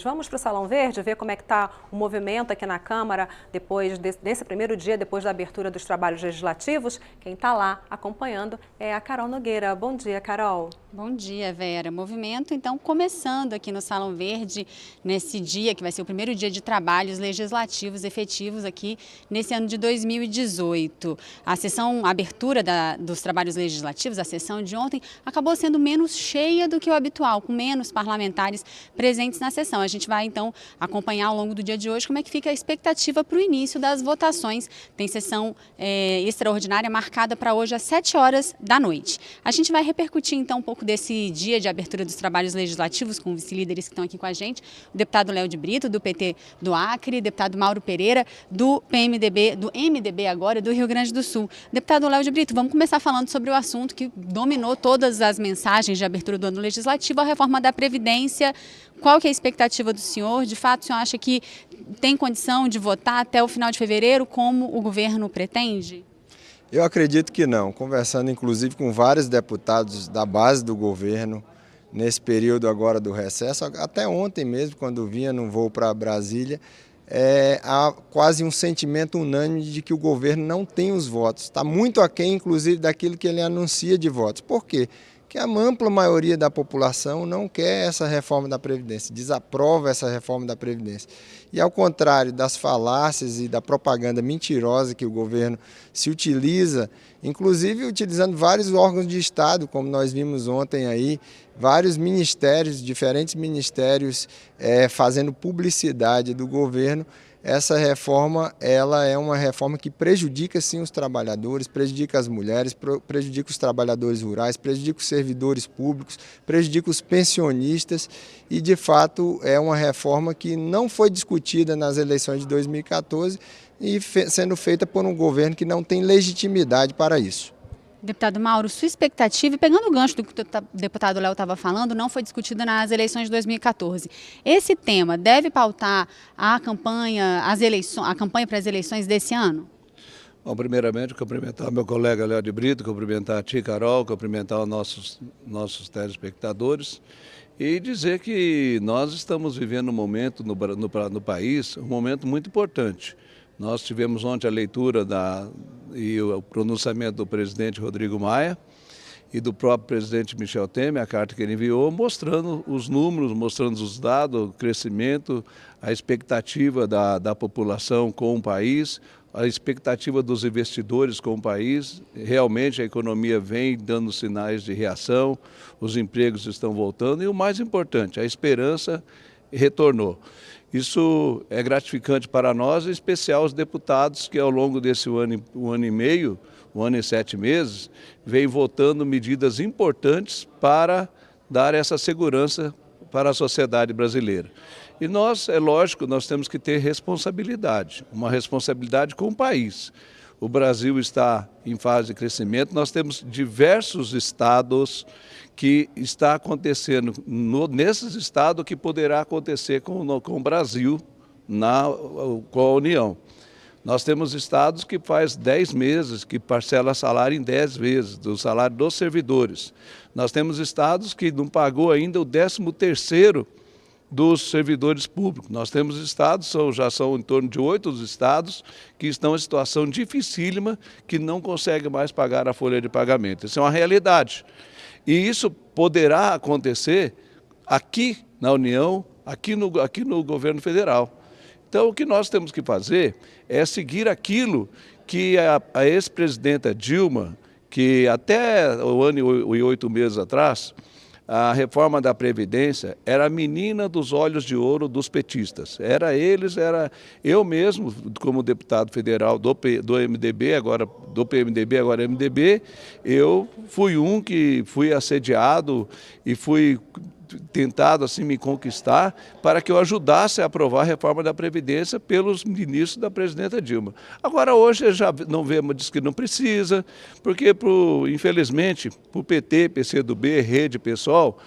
Vamos para o Salão Verde ver como é que está o movimento aqui na Câmara depois desse primeiro dia, depois da abertura dos trabalhos legislativos. Quem está lá acompanhando é a Carol Nogueira. Bom dia, Carol. Bom dia, Vera. Movimento, então, começando aqui no Salão Verde, nesse dia que vai ser o primeiro dia de trabalhos legislativos efetivos aqui nesse ano de 2018. A abertura dos trabalhos legislativos, a sessão de ontem, acabou sendo menos cheia do que o habitual, com menos parlamentares presentes na sessão. A gente vai, então, acompanhar ao longo do dia de hoje como é que fica a expectativa para o início das votações. Tem sessão extraordinária marcada para hoje às 7 horas da noite. A gente vai repercutir, então, um pouco desse dia de abertura dos trabalhos legislativos com os vice-líderes que estão aqui com a gente, o deputado Léo de Brito, do PT do Acre, deputado Mauro Pereira, do PMDB, do MDB agora, do Rio Grande do Sul. Deputado Léo de Brito, vamos começar falando sobre o assunto que dominou todas as mensagens de abertura do ano legislativo, a reforma da Previdência. Qual que é a expectativa do senhor? De fato, o senhor acha que tem condição de votar até o final de fevereiro, como o governo pretende? Eu acredito que não, conversando inclusive com vários deputados da base do governo, nesse período agora do recesso, até ontem mesmo, quando vinha num voo para Brasília, há quase um sentimento unânime de que o governo não tem os votos, está muito aquém inclusive daquilo que ele anuncia de votos. Por quê? Porque a ampla maioria da população não quer essa reforma da Previdência, desaprova essa reforma da Previdência. E ao contrário das falácias e da propaganda mentirosa que o governo se utiliza, inclusive utilizando vários órgãos de Estado, como nós vimos ontem aí, vários ministérios, diferentes ministérios fazendo publicidade do governo. Essa reforma, ela é uma reforma que prejudica sim os trabalhadores, prejudica as mulheres, prejudica os trabalhadores rurais, prejudica os servidores públicos, prejudica os pensionistas e de fato é uma reforma que não foi discutida nas eleições de 2014 e sendo feita por um governo que não tem legitimidade para isso. Deputado Mauro, sua expectativa, e pegando o gancho do que o deputado Léo estava falando, não foi discutido nas eleições de 2014. Esse tema deve pautar a campanha para as eleições desse ano? Bom, primeiramente, cumprimentar meu colega Léo de Brito, cumprimentar a ti, Carol, cumprimentar os nossos telespectadores e dizer que nós estamos vivendo um momento no país, um momento muito importante. Nós tivemos ontem a leitura e o pronunciamento do presidente Rodrigo Maia e do próprio presidente Michel Temer, a carta que ele enviou, mostrando os números, mostrando os dados, o crescimento, a expectativa da população com o país, a expectativa dos investidores com o país. Realmente a economia vem dando sinais de reação, os empregos estão voltando e o mais importante, a esperança retornou. Isso é gratificante para nós, em especial os deputados que ao longo desse um ano e meio, 1 ano e 7 meses, vêm votando medidas importantes para dar essa segurança para a sociedade brasileira. E nós, é lógico, nós temos que ter responsabilidade, uma responsabilidade com o país. O Brasil está em fase de crescimento, nós temos diversos estados que está acontecendo nesses estados que poderá acontecer com o Brasil, com a União. Nós temos estados que faz 10 meses, que parcela salário em 10 vezes, do salário dos servidores. Nós temos estados que não pagou ainda o 13º dos servidores públicos. Nós temos estados, já são em torno de 8 os estados, que estão em situação dificílima, que não conseguem mais pagar a folha de pagamento. Isso é uma realidade. E isso poderá acontecer aqui na União, aqui no governo federal. Então, o que nós temos que fazer é seguir aquilo que a ex-presidenta Dilma, que até o ano e 8 meses atrás, a reforma da Previdência era a menina dos olhos de ouro dos petistas. Era eu mesmo, como deputado federal do MDB, agora do PMDB, agora MDB, eu fui que fui assediado e fui tentado assim me conquistar para que eu ajudasse a aprovar a reforma da Previdência pelos ministros da presidenta Dilma. Agora hoje já não vemos, diz que não precisa, porque infelizmente para o PT, PCdoB, Rede, PSOL,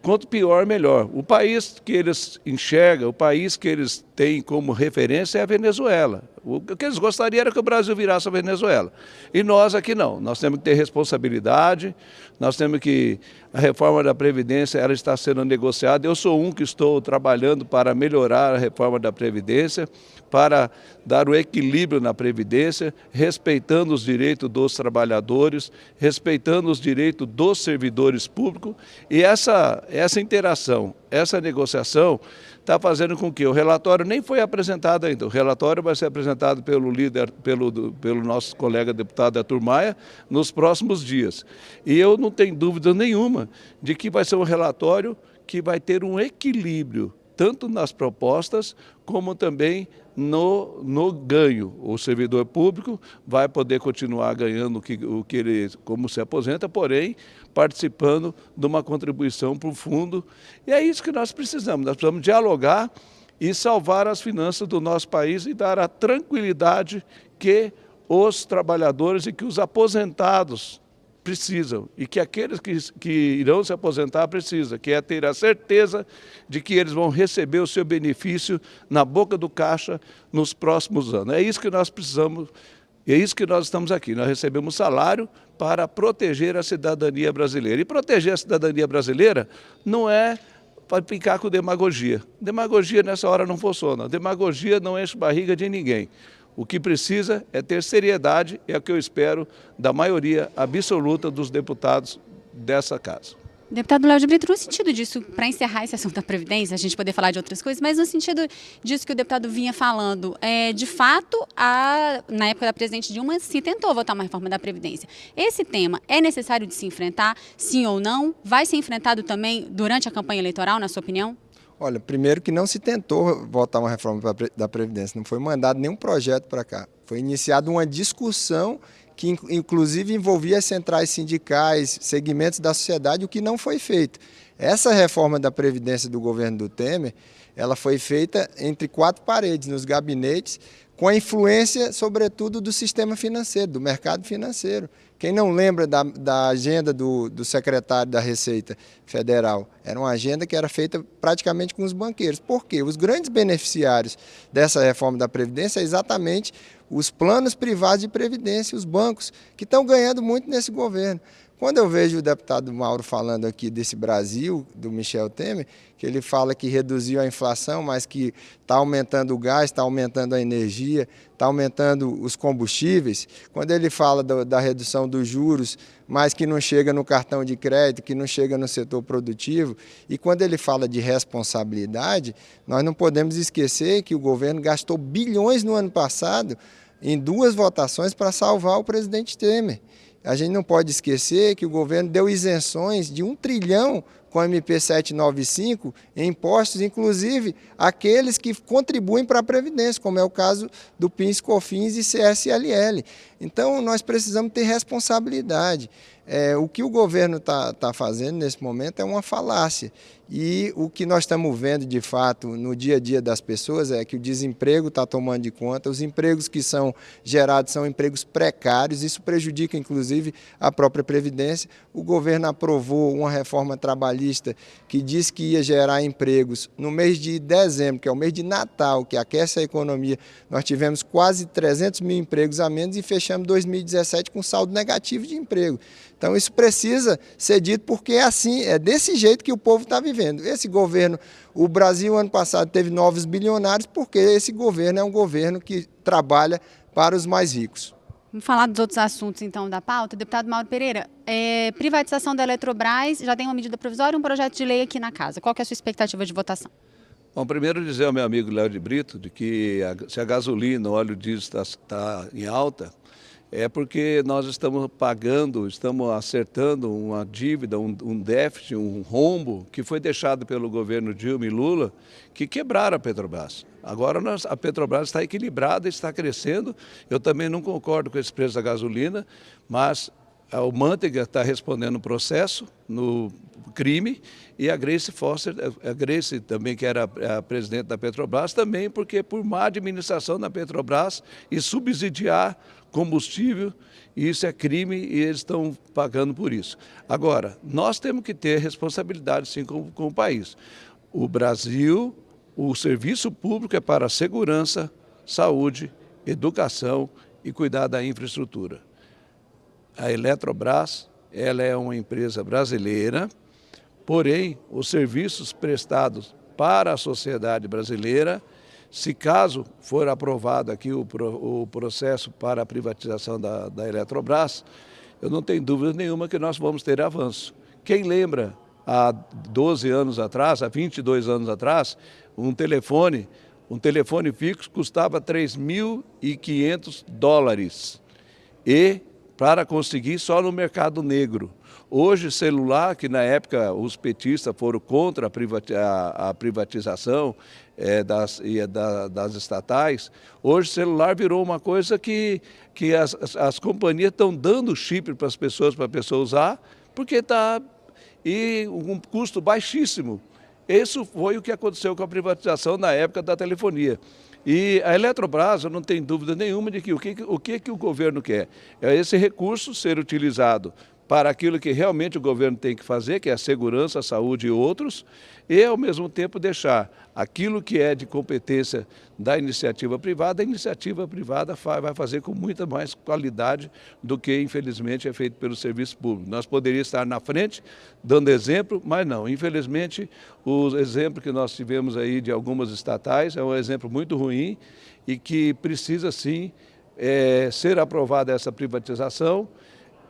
quanto pior, melhor. O país que eles enxergam, o país que eles têm como referência é a Venezuela. O que eles gostariam era que o Brasil virasse a Venezuela. E nós aqui não. Nós temos que ter responsabilidade, nós temos que... A reforma da Previdência ela está sendo negociada. Eu sou um que estou trabalhando para melhorar a reforma da Previdência, para dar o equilíbrio na Previdência, respeitando os direitos dos trabalhadores, respeitando os direitos dos servidores públicos. E essa interação, essa negociação está fazendo com que o relatório nem foi apresentado ainda. O relatório vai ser apresentado pelo líder, pelo nosso colega deputado Arthur Maia, nos próximos dias. E eu não tenho dúvida nenhuma de que vai ser um relatório que vai ter um equilíbrio, tanto nas propostas como também no ganho. O servidor público vai poder continuar ganhando o que ele, como se aposenta, porém participando de uma contribuição para o fundo. E é isso que nós precisamos dialogar e salvar as finanças do nosso país e dar a tranquilidade que os trabalhadores e que os aposentados precisam, e que aqueles que irão se aposentar precisam, que é ter a certeza de que eles vão receber o seu benefício na boca do caixa nos próximos anos. É isso que nós precisamos, é isso que nós estamos aqui. Nós recebemos salário para proteger a cidadania brasileira. E proteger a cidadania brasileira não é para ficar com demagogia. Demagogia nessa hora não funciona. Demagogia não enche barriga de ninguém. O que precisa é ter seriedade, é o que eu espero da maioria absoluta dos deputados dessa casa. Deputado Léo de Brito, no sentido disso, para encerrar esse assunto da Previdência, a gente poder falar de outras coisas, mas no sentido disso que o deputado vinha falando, de fato, na época da presidente Dilma, se tentou votar uma reforma da Previdência. Esse tema é necessário de se enfrentar, sim ou não? Vai ser enfrentado também durante a campanha eleitoral, na sua opinião? Olha, primeiro que não se tentou votar uma reforma da Previdência, não foi mandado nenhum projeto para cá. Foi iniciada uma discussão que inclusive envolvia as centrais sindicais, segmentos da sociedade, o que não foi feito. Essa reforma da Previdência do governo do Temer, ela foi feita entre quatro paredes, nos gabinetes, com a influência, sobretudo, do sistema financeiro, do mercado financeiro. Quem não lembra da agenda do secretário da Receita Federal? Era uma agenda que era feita praticamente com os banqueiros. Por quê? Os grandes beneficiários dessa reforma da Previdência é exatamente os planos privados de previdência, os bancos, que estão ganhando muito nesse governo. Quando eu vejo o deputado Mauro falando aqui desse Brasil, do Michel Temer, que ele fala que reduziu a inflação, mas que está aumentando o gás, está aumentando a energia, está aumentando os combustíveis, quando ele fala da redução dos juros, mas que não chega no cartão de crédito, que não chega no setor produtivo, e quando ele fala de responsabilidade, nós não podemos esquecer que o governo gastou bilhões no ano passado em 2 votações para salvar o presidente Temer. A gente não pode esquecer que o governo deu isenções de 1 trilhão com a MP 795 em impostos, inclusive aqueles que contribuem para a Previdência, como é o caso do PIS, COFINS e CSLL. Então, nós precisamos ter responsabilidade. O que o governo está fazendo nesse momento é uma falácia. E o que nós estamos vendo, de fato, no dia a dia das pessoas é que o desemprego está tomando de conta, os empregos que são gerados são empregos precários, isso prejudica, inclusive, a própria Previdência. O governo aprovou uma reforma trabalhista que diz que ia gerar empregos no mês de dezembro, que é o mês de Natal, que aquece a economia. Nós tivemos quase 300 mil empregos a menos e fechamos 2017 com saldo negativo de emprego. Então isso precisa ser dito porque é assim, é desse jeito que o povo está vivendo. Esse governo, o Brasil ano passado teve novos bilionários porque esse governo é um governo que trabalha para os mais ricos. Vamos falar dos outros assuntos então da pauta. Deputado Mauro Pereira, privatização da Eletrobras, já tem uma medida provisória e um projeto de lei aqui na casa. Qual que é a sua expectativa de votação? Bom, primeiro dizer ao meu amigo Léo de Brito de que se a gasolina, o óleo diesel está em alta, é porque nós estamos pagando, estamos acertando uma dívida, um déficit, um rombo que foi deixado pelo governo Dilma e Lula, que quebraram a Petrobras. Agora a Petrobras está equilibrada, está crescendo. Eu também não concordo com esse preço da gasolina, mas o Manteiga está respondendo o processo no crime e a Grace Foster, a Grace também, que era a presidente da Petrobras, também porque por má administração da Petrobras e subsidiar combustível, isso é crime e eles estão pagando por isso. Agora, nós temos que ter responsabilidade sim com o país. O Brasil, o serviço público é para segurança, saúde educação e cuidar da infraestrutura. A Eletrobras, ela é uma empresa brasileira, porém, os serviços prestados para a sociedade brasileira, se caso for aprovado aqui o processo para a privatização da Eletrobras, eu não tenho dúvida nenhuma que nós vamos ter avanço. Quem lembra, há 12 anos atrás, há 22 anos atrás, um telefone fixo custava $3.500 e para conseguir só no mercado negro. Hoje, celular, que na época os petistas foram contra a privatização das estatais, hoje celular virou uma coisa que as companhias estão dando chip para as pessoas, para a pessoa usar, porque está e um custo baixíssimo. Isso foi o que aconteceu com a privatização na época da telefonia. E a Eletrobras, eu não tenho dúvida nenhuma de que o que o governo quer é esse recurso ser utilizado para aquilo que realmente o governo tem que fazer, que é a segurança, a saúde e outros, e ao mesmo tempo deixar aquilo que é de competência da iniciativa privada, a iniciativa privada vai fazer com muita mais qualidade do que infelizmente é feito pelo serviço público. Nós poderíamos estar na frente dando exemplo, mas não, infelizmente o exemplo que nós tivemos aí de algumas estatais é um exemplo muito ruim e que precisa sim ser aprovada essa privatização,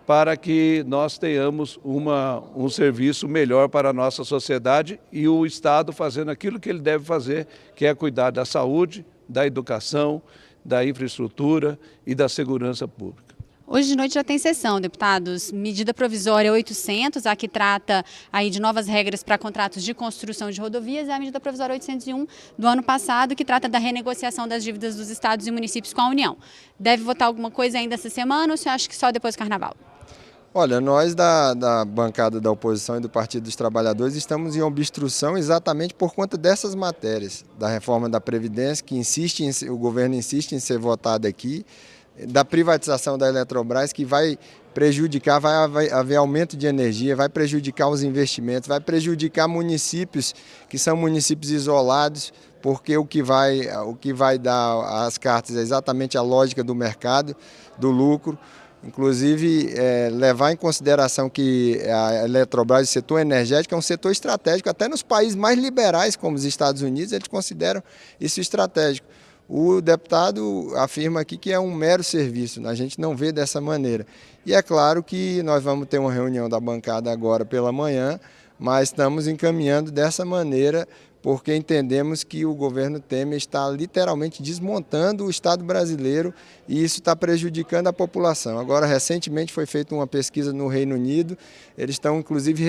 para que nós tenhamos um serviço melhor para a nossa sociedade e o Estado fazendo aquilo que ele deve fazer, que é cuidar da saúde, da educação, da infraestrutura e da segurança pública. Hoje de noite já tem sessão, deputados. Medida provisória 800, a que trata aí de novas regras para contratos de construção de rodovias, e a medida provisória 801 do ano passado, que trata da renegociação das dívidas dos estados e municípios com a União. Deve votar alguma coisa ainda essa semana ou você acha que só depois do Carnaval? Olha, nós da bancada da oposição e do Partido dos Trabalhadores estamos em obstrução exatamente por conta dessas matérias, da reforma da Previdência, que o governo insiste em ser votada aqui, da privatização da Eletrobras, que vai prejudicar, vai haver aumento de energia, vai prejudicar os investimentos, vai prejudicar municípios que são municípios isolados, porque o que vai dar as cartas é exatamente a lógica do mercado, do lucro. Inclusive, levar em consideração que a Eletrobras, o setor energético, é um setor estratégico, até nos países mais liberais, como os Estados Unidos, eles consideram isso estratégico. O deputado afirma aqui que é um mero serviço, a gente não vê dessa maneira. E é claro que nós vamos ter uma reunião da bancada agora pela manhã, mas estamos encaminhando dessa maneira, porque entendemos que o governo Temer está literalmente desmontando o Estado brasileiro e isso está prejudicando a população. Agora, recentemente foi feita uma pesquisa no Reino Unido, eles estão inclusive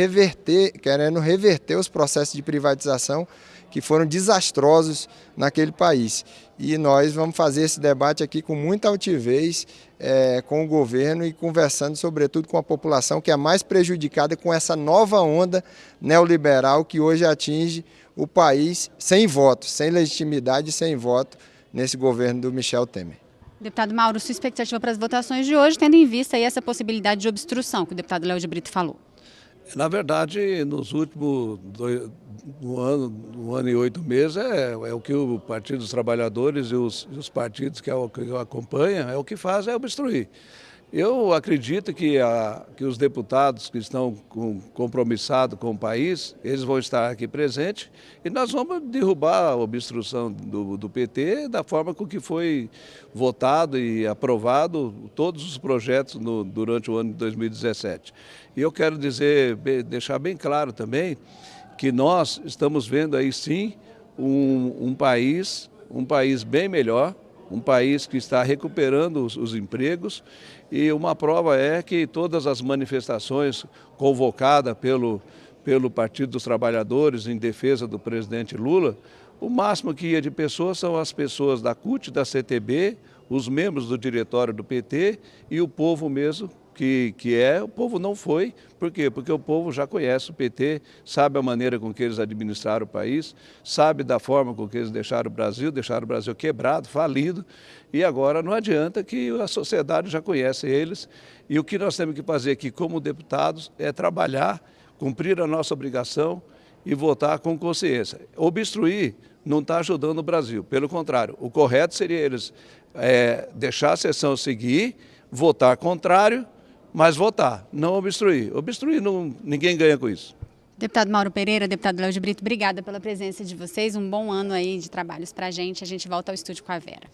querendo reverter os processos de privatização que foram desastrosos naquele país. E nós vamos fazer esse debate aqui com muita altivez, com o governo e conversando sobretudo com a população que é mais prejudicada com essa nova onda neoliberal que hoje atinge o país sem voto, sem legitimidade e sem voto nesse governo do Michel Temer. Deputado Mauro, sua expectativa para as votações de hoje, tendo em vista aí essa possibilidade de obstrução que o deputado Léo de Brito falou? Na verdade, nos últimos um ano e 8 meses, é o que o Partido dos Trabalhadores e os partidos que o acompanham, é o que fazem, é obstruir. Eu acredito que os deputados que estão compromissados com o país, eles vão estar aqui presentes e nós vamos derrubar a obstrução do PT da forma com que foi votado e aprovado todos os projetos durante o ano de 2017. E eu quero deixar bem claro também que nós estamos vendo aí sim um país bem melhor, um país que está recuperando os empregos, e uma prova é que todas as manifestações convocadas pelo Partido dos Trabalhadores em defesa do presidente Lula, o máximo que ia de pessoas são as pessoas da CUT, da CTB, os membros do diretório do PT e o povo mesmo, o povo não foi. Por quê? Porque o povo já conhece o PT, sabe a maneira com que eles administraram o país, sabe da forma com que eles deixaram o Brasil quebrado, falido, e agora não adianta que a sociedade já conhece eles, e o que nós temos que fazer aqui como deputados é trabalhar, cumprir a nossa obrigação e votar com consciência. Obstruir não está ajudando o Brasil. Pelo contrário, o correto seria eles deixar a sessão seguir, votar contrário, mas votar, não obstruir. Obstruir, ninguém ganha com isso. Deputado Mauro Pereira, deputado Léo de Brito, obrigada pela presença de vocês. Um bom ano aí de trabalhos para a gente. A gente volta ao estúdio com a Vera.